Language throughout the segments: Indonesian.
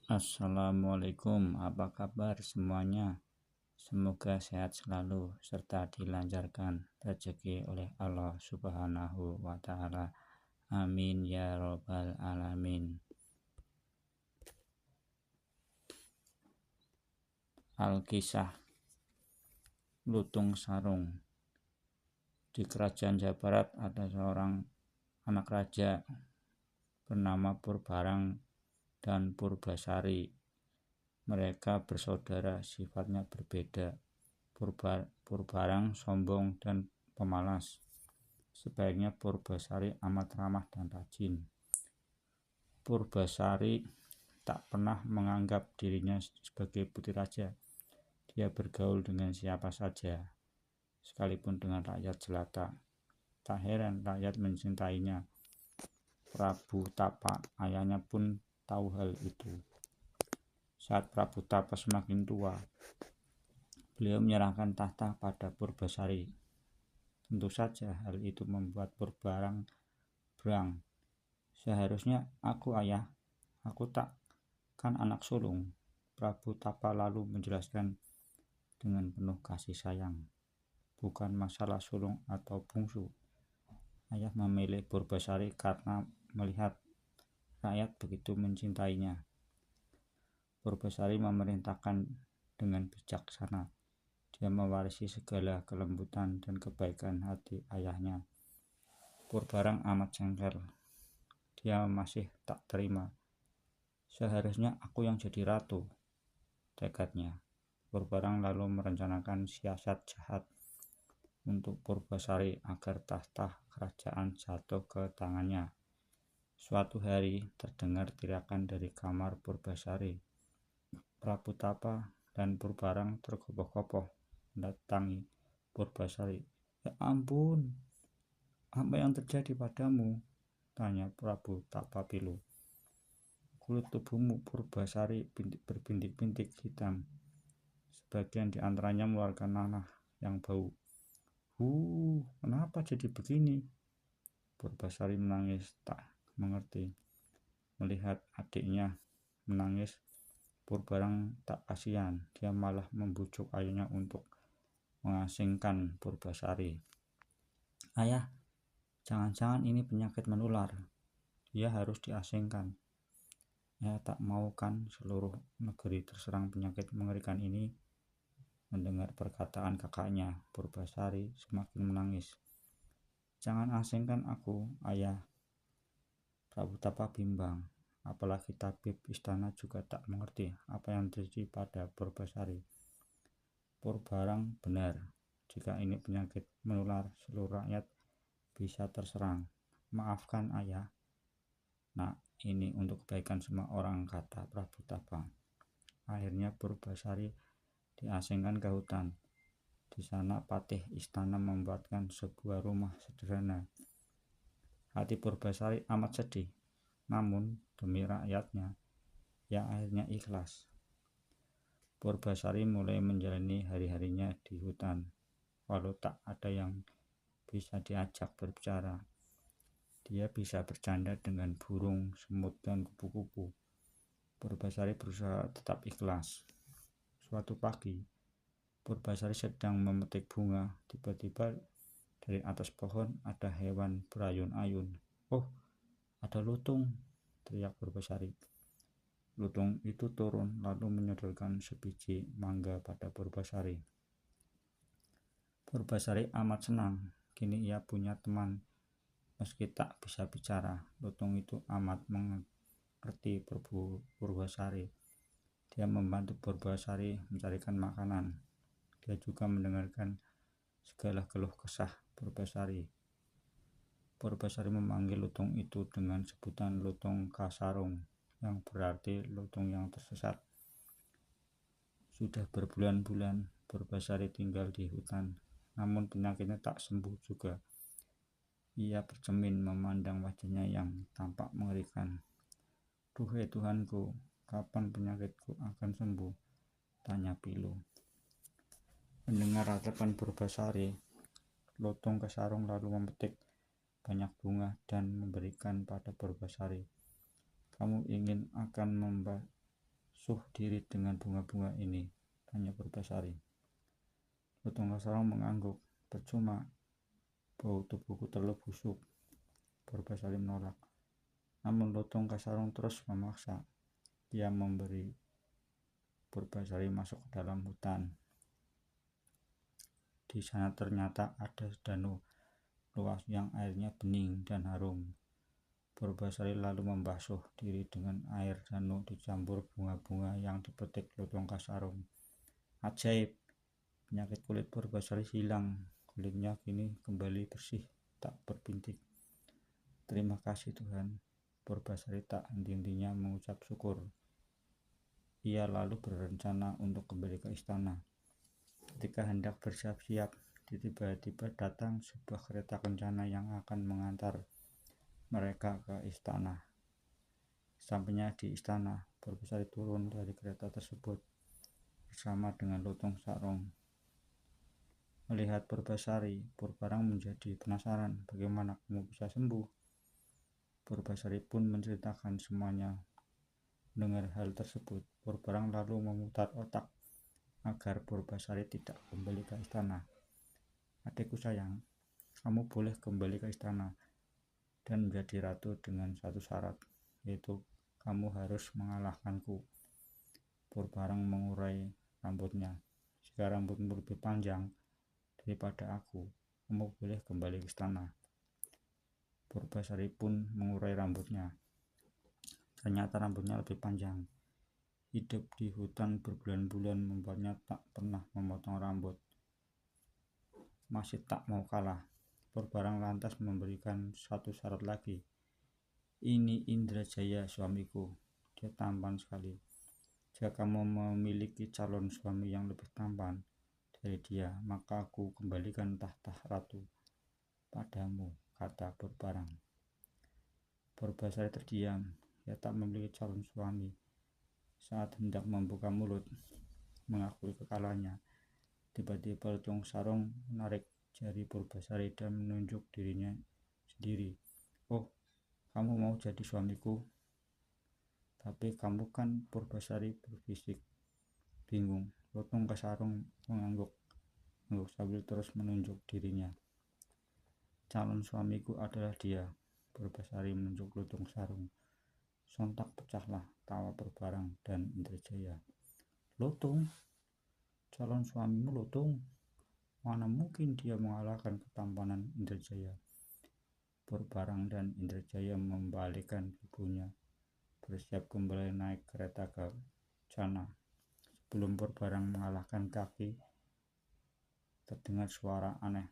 Assalamualaikum, apa kabar semuanya? Semoga sehat selalu serta dilancarkan rezeki oleh Allah Subhanahu wa Ta'ala. Amin ya Robbal 'Alamin. Alkisah Lutung Sarung. Di kerajaan Jawa Barat ada seorang anak raja bernama Purbarang dan Purbasari. Mereka bersaudara, sifatnya berbeda. Purbarang sombong dan pemalas. Sebaliknya Purbasari amat ramah dan rajin. Purbasari tak pernah menganggap dirinya sebagai putri raja. Dia bergaul dengan siapa saja, sekalipun dengan rakyat jelata. Tak heran rakyat mencintainya. Prabu Tapa, ayahnya pun tahu hal itu. Saat Prabu Tapa semakin tua, beliau menyerahkan tahta pada Purbasari. Tentu saja hal itu membuat Purbarang berang. Seharusnya aku ayah, aku tak kan anak sulung. Prabu Tapa lalu menjelaskan dengan penuh kasih sayang. Bukan masalah sulung atau bungsu. Ayah memilih Purbasari karena melihat rakyat begitu mencintainya. Purbasari memerintahkan dengan bijaksana. Dia mewarisi segala kelembutan dan kebaikan hati ayahnya. Purbarang amat jengkel. Dia masih tak terima. Seharusnya aku yang jadi ratu, tekadnya. Purbarang lalu merencanakan siasat jahat untuk Purbasari agar tahta kerajaan jatuh ke tangannya. Suatu hari terdengar teriakan dari kamar Purbasari. Prabu Tapa dan Purbarang tergopoh-gopoh mendatangi Purbasari. Ya ampun, apa yang terjadi padamu? Tanya Prabu Tapa pilu. Kulit tubuhmu Purbasari berbintik-bintik hitam. Sebagian di antaranya mengeluarkan nanah yang bau. Kenapa jadi begini? Purbasari menangis tak mengerti. Melihat adiknya menangis, Purbarang tak kasihan. Dia malah membujuk ayahnya untuk mengasingkan Purbasari. Ayah, jangan-jangan ini penyakit menular. Dia harus diasingkan. Ya tak mau kan seluruh negeri terserang penyakit mengerikan ini. Mendengar perkataan kakaknya, Purbasari semakin menangis. Jangan asingkan aku, ayah. Prabu Tapa bimbang. Apalagi tabib istana juga tak mengerti apa yang terjadi pada Purbasari. Purbarang benar. Jika ini penyakit menular, seluruh rakyat bisa terserang. Maafkan ayah. Nah, ini untuk kebaikan semua orang, kata Prabu Tapa. Akhirnya Purbasari diasingkan ke hutan. Di sana patih istana membuatkan sebuah rumah sederhana. Hati Purbasari amat sedih. Namun demi rakyatnya, ia akhirnya ikhlas. Purbasari mulai menjalani hari-harinya di hutan. Walau tak ada yang bisa diajak berbicara, dia bisa bercanda dengan burung, semut, dan kupu-kupu. Purbasari berusaha tetap ikhlas. Suatu pagi, Purbasari sedang memetik bunga. Tiba-tiba dari atas pohon ada hewan berayun-ayun. Oh, ada lutung, teriak Purbasari. Lutung itu turun lalu menyodorkan sebiji mangga pada Purbasari. Purbasari amat senang. Kini ia punya teman. Meski tak bisa bicara, lutung itu amat mengerti Purbasari. Dia membantu Purbasari mencarikan makanan. Dia juga mendengarkan segala keluh kesah Purbasari. Purbasari memanggil lutung itu dengan sebutan Lutung Kasarung, yang berarti lutung yang tersesat. Sudah berbulan-bulan Purbasari tinggal di hutan, namun penyakitnya tak sembuh juga. Ia bercermin memandang wajahnya yang tampak mengerikan. Duhai Tuhanku, kapan penyakitku akan sembuh? Tanya pilu. Mendengar ratapan Purbasari, Lutung Kasarung lalu memetik banyak bunga dan memberikan pada Purbasari. Kamu ingin akan membasuh diri dengan bunga-bunga ini?" tanya Purbasari. Lutung Kasarung mengangguk. "Percuma, bau tubuhku terlalu busuk." Purbasari menolak. Namun Lutung Kasarung terus memaksa. Dia memberi Purbasari masuk ke dalam hutan. Di sana ternyata ada danau luas yang airnya bening dan harum. Purbasari lalu membasuh diri dengan air danau dicampur bunga-bunga yang dipetik Lutung Kasarung. Ajaib! Penyakit kulit Purbasari hilang. Kulitnya kini kembali bersih, tak berbintik. "Terima kasih Tuhan." Purbasari tak henti-hentinya mengucap syukur. Ia lalu berencana untuk kembali ke istana. Ketika hendak bersiap-siap, tiba-tiba datang sebuah kereta kencana yang akan mengantar mereka ke istana. Sampainya di istana, Purbasari turun dari kereta tersebut bersama dengan Lutung Kasarung. Melihat Purbasari, Purbarang menjadi penasaran, "Bagaimana kamu bisa sembuh?" Purbasari pun menceritakan semuanya. Mendengar hal tersebut, Purbarang lalu memutar otak agar Purbasari tidak kembali ke istana. "Adikku sayang, kamu boleh kembali ke istana dan menjadi ratu dengan satu syarat, yaitu kamu harus mengalahkanku." Purbarang mengurai rambutnya. "Jika rambutmu lebih panjang daripada aku, kamu boleh kembali ke istana." Purbasari pun mengurai rambutnya. Ternyata rambutnya lebih panjang. Hidup di hutan berbulan-bulan membuatnya tak pernah memotong rambut. Masih tak mau kalah, Purbarang lantas memberikan satu syarat lagi. "Ini Indrajaya suamiku. Dia tampan sekali. Jika kamu memiliki calon suami yang lebih tampan dari dia, maka aku kembalikan tahta ratu padamu," kata Purbarang. Purbasari terdiam. Ia tak memiliki calon suami. Saat hendak membuka mulut mengakui kekalahannya, tiba-tiba Lutung Kasarung menarik jari Purbasari dan menunjuk dirinya sendiri. "Oh, kamu mau jadi suamiku?" "Tapi kamu kan," Purbasari berbisik bingung. Lutung Kasarung mengangguk sambil terus menunjuk dirinya. "Calon suamiku adalah dia." Purbasari menunjuk Lutung Kasarung. Sontak pecahlah tawa Purbarang dan Indrajaya. "Lutung? Calon suamimu Lutung? Mana mungkin dia mengalahkan ketampanan Indrajaya?" Purbarang dan Indrajaya membalikkan tubuhnya, bersiap kembali naik kereta ke Cana. Sebelum Purbarang mengalahkan kaki, terdengar suara aneh.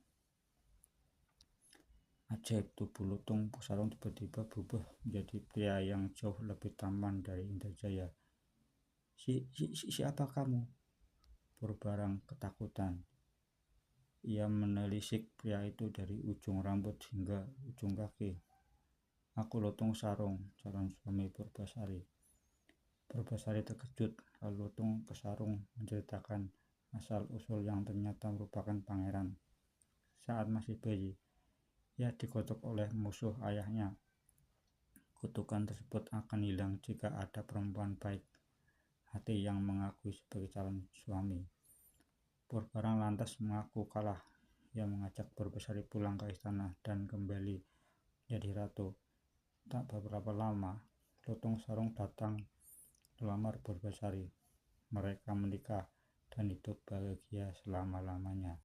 Ajaib, tubuh Lutung Kasarung tiba-tiba berubah menjadi pria yang jauh lebih tampan dari Indrajaya. Siapa kamu?" Purbarang ketakutan. Ia menelisik pria itu dari ujung rambut hingga ujung kaki. "Aku Lutung Kasarung, calon suami Purbasari." Purbasari terkejut, lalu Lutung Kasarung menceritakan asal-usul yang ternyata merupakan pangeran. Saat masih bayi, ia dikutuk oleh musuh ayahnya. Kutukan tersebut akan hilang jika ada perempuan baik hati yang mengakui sebagai calon suami. Purbarang lantas mengaku kalah. Ia mengajak Purbasari pulang ke istana dan kembali menjadi ratu. Tak beberapa lama, Lutung Kasarung datang melamar Purbasari. Mereka menikah dan hidup bahagia selama-lamanya.